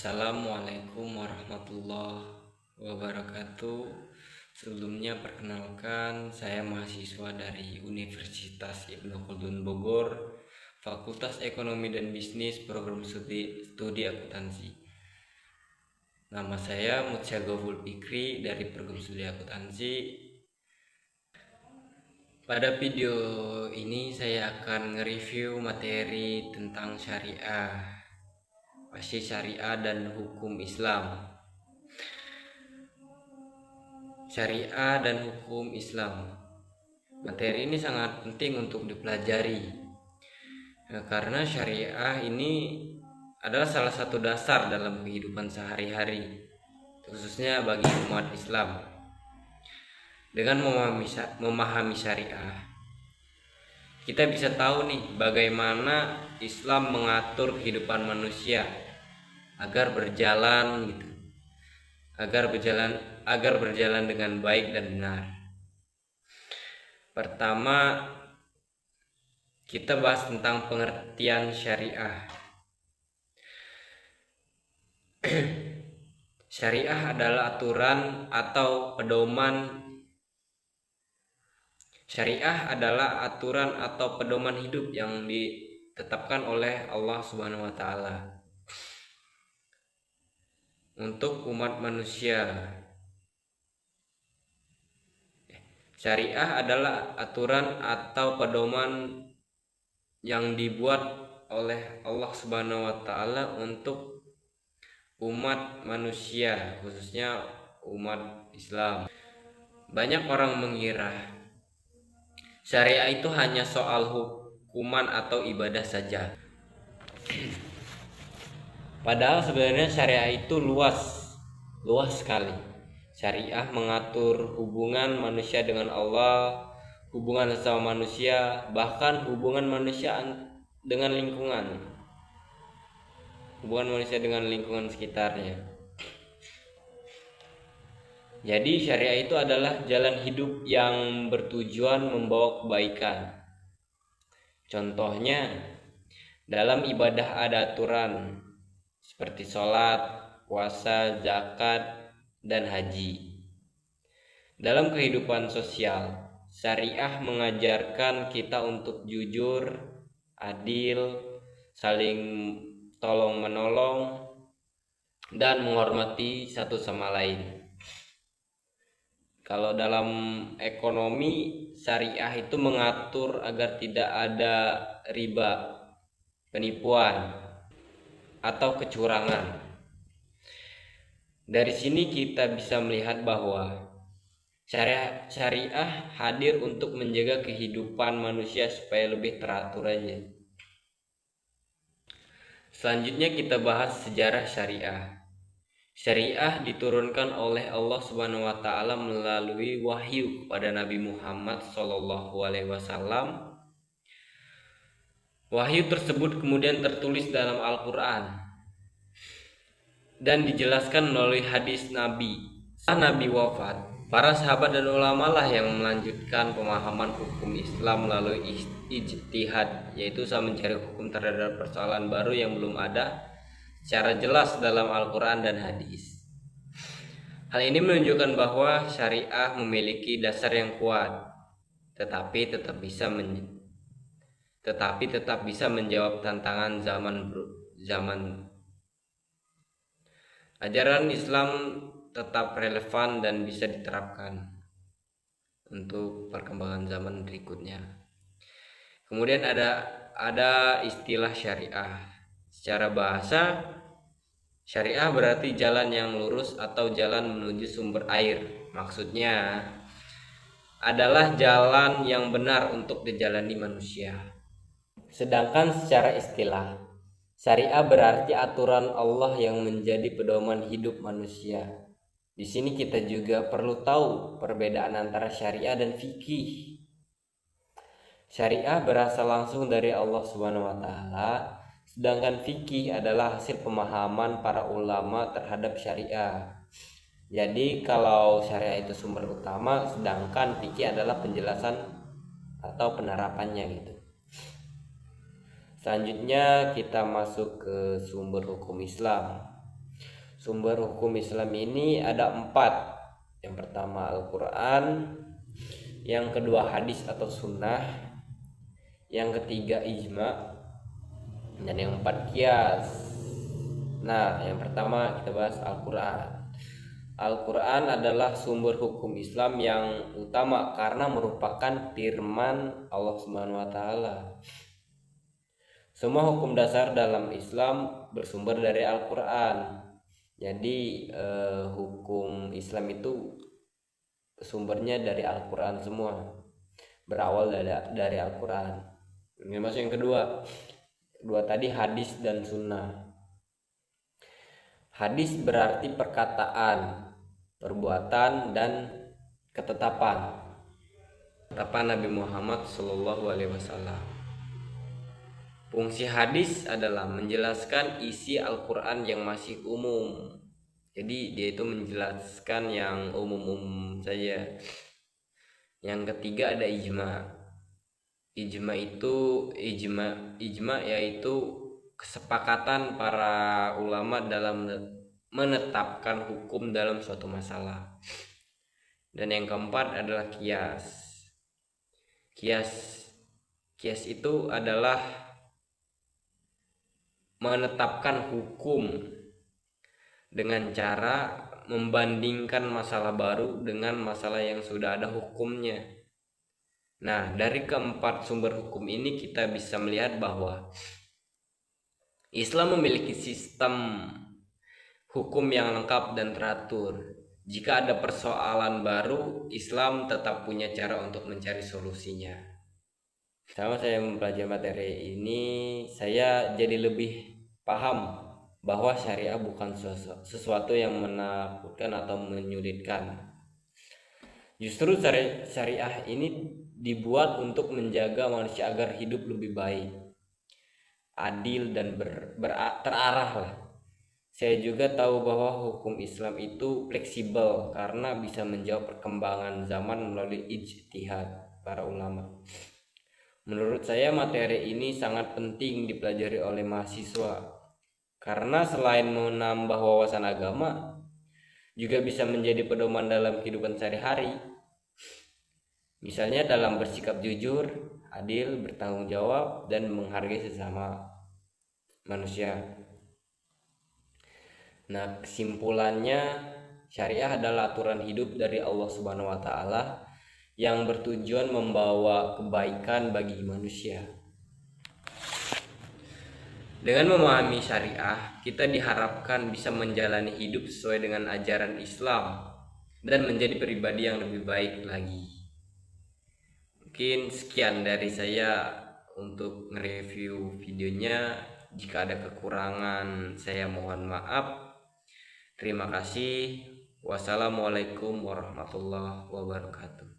Assalamualaikum warahmatullahi wabarakatuh. Sebelumnya perkenalkan, saya mahasiswa dari Universitas Ibnu Khaldun Bogor, Fakultas Ekonomi dan Bisnis, Program Studi Akuntansi. Nama saya Mutsyaghaful Fikri dari Program Studi Akuntansi. Pada video ini saya akan nge-review materi tentang syariah, pasti syariah dan hukum Islam. Syariah dan hukum Islam. Materi ini sangat penting untuk dipelajari, karena syariah ini adalah salah satu dasar dalam kehidupan sehari-hari, khususnya bagi umat Islam. Dengan memahami syariah, kita bisa tahu nih bagaimana Islam mengatur kehidupan manusia agar berjalan dengan baik dan benar. Pertama, kita bahas tentang pengertian syariah. Syariah adalah aturan atau pedoman. Syariah adalah aturan atau pedoman hidup yang ditetapkan oleh Allah Subhanahu wa taala untuk umat manusia. Syariah adalah aturan atau pedoman yang dibuat oleh Allah Subhanahu wa taala untuk umat manusia, khususnya umat Islam. Banyak orang mengira syariah itu hanya soal hukuman atau ibadah saja. Padahal sebenarnya syariah itu luas sekali. Syariah mengatur hubungan manusia dengan Allah, hubungan sesama manusia, bahkan hubungan manusia dengan lingkungan. Hubungan manusia dengan lingkungan sekitarnya. Jadi syariah itu adalah jalan hidup yang bertujuan membawa kebaikan. Contohnya, dalam ibadah ada aturan seperti sholat, puasa, zakat, dan haji. Dalam kehidupan sosial, syariah mengajarkan kita untuk jujur, adil, saling tolong menolong, dan menghormati satu sama lain. Kalau dalam ekonomi, syariah itu mengatur agar tidak ada riba, penipuan, atau kecurangan. Dari sini kita bisa melihat bahwa syariah hadir untuk menjaga kehidupan manusia supaya lebih teratur aja. Selanjutnya kita bahas sejarah syariah. Syariah diturunkan oleh Allah Subhanahu wa taala melalui wahyu kepada Nabi Muhammad SAW. Wahyu tersebut kemudian tertulis dalam Al-Qur'an dan dijelaskan melalui hadis Nabi. Setelah Nabi wafat, para sahabat dan ulama lah yang melanjutkan pemahaman hukum Islam melalui ijtihad, yaitu usaha mencari hukum terhadap persoalan baru yang belum ada secara jelas dalam Al-Quran dan hadis. Hal ini menunjukkan bahwa syariah memiliki dasar yang kuat, tetapi tetap bisa menjawab tantangan zaman. Ajaran Islam tetap relevan dan bisa diterapkan untuk perkembangan zaman berikutnya. Kemudian ada istilah syariah. Secara bahasa, syariah berarti jalan yang lurus atau jalan menuju sumber air. Maksudnya adalah jalan yang benar untuk dijalani manusia. Sedangkan secara istilah, syariah berarti aturan Allah yang menjadi pedoman hidup manusia. Di sini kita juga perlu tahu perbedaan antara syariah dan fikih. Syariah berasal langsung dari Allah Subhanahu wa taala, sedangkan fikih adalah hasil pemahaman para ulama terhadap syariah. Jadi kalau syariah itu sumber utama, sedangkan fikih adalah penjelasan atau penerapannya gitu. Selanjutnya kita masuk ke sumber hukum Islam. Sumber hukum Islam ini ada 4. Yang pertama Al-Quran, yang kedua hadis atau sunnah, yang ketiga ijma, dan yang 4 qiyas. Nah, yang pertama kita bahas Al-Quran. Al-Quran adalah sumber hukum Islam yang utama karena merupakan firman Allah Subhanahu wa Ta'ala. Semua hukum dasar dalam Islam bersumber dari Al-Quran. Jadi hukum Islam itu sumbernya dari Al-Quran semua, berawal dari Al-Quran. Ini masuk yang kedua. Kedua tadi hadis dan sunnah. Hadis berarti perkataan, perbuatan, dan ketetapan Nabi Muhammad SAW. Fungsi hadis adalah menjelaskan isi Al-Quran yang masih umum. Jadi dia itu menjelaskan yang umum-umum saja. Yang ketiga ada ijma. Ijma yaitu kesepakatan para ulama dalam menetapkan hukum dalam suatu masalah. Dan yang keempat adalah qiyas. Qiyas itu adalah menetapkan hukum dengan cara membandingkan masalah baru dengan masalah yang sudah ada hukumnya. Nah, dari keempat sumber hukum ini kita bisa melihat bahwa Islam memiliki sistem hukum yang lengkap dan teratur. Jika ada persoalan baru, Islam tetap punya cara untuk mencari solusinya. Selama saya mempelajari materi ini, saya jadi lebih paham bahwa syariah bukan sesuatu yang menakutkan atau menyulitkan. Justru syariah ini dibuat untuk menjaga manusia agar hidup lebih baik, adil, dan terarah lah. Saya juga tahu bahwa hukum Islam itu fleksibel karena bisa menjawab perkembangan zaman melalui ijtihad para ulama. Menurut saya materi ini sangat penting dipelajari oleh mahasiswa karena selain menambah wawasan agama, juga bisa menjadi pedoman dalam kehidupan sehari-hari. Misalnya dalam bersikap jujur, adil, bertanggung jawab, dan menghargai sesama manusia. Nah, kesimpulannya, syariah adalah aturan hidup dari Allah Subhanahu wa Ta'ala yang bertujuan membawa kebaikan bagi manusia. Dengan memahami syariah, kita diharapkan bisa menjalani hidup sesuai dengan ajaran Islam dan menjadi pribadi yang lebih baik lagi. Mungkin sekian dari saya untuk nge-review videonya. Jika ada kekurangan, saya mohon maaf. Terima kasih. Wassalamualaikum warahmatullahi wabarakatuh.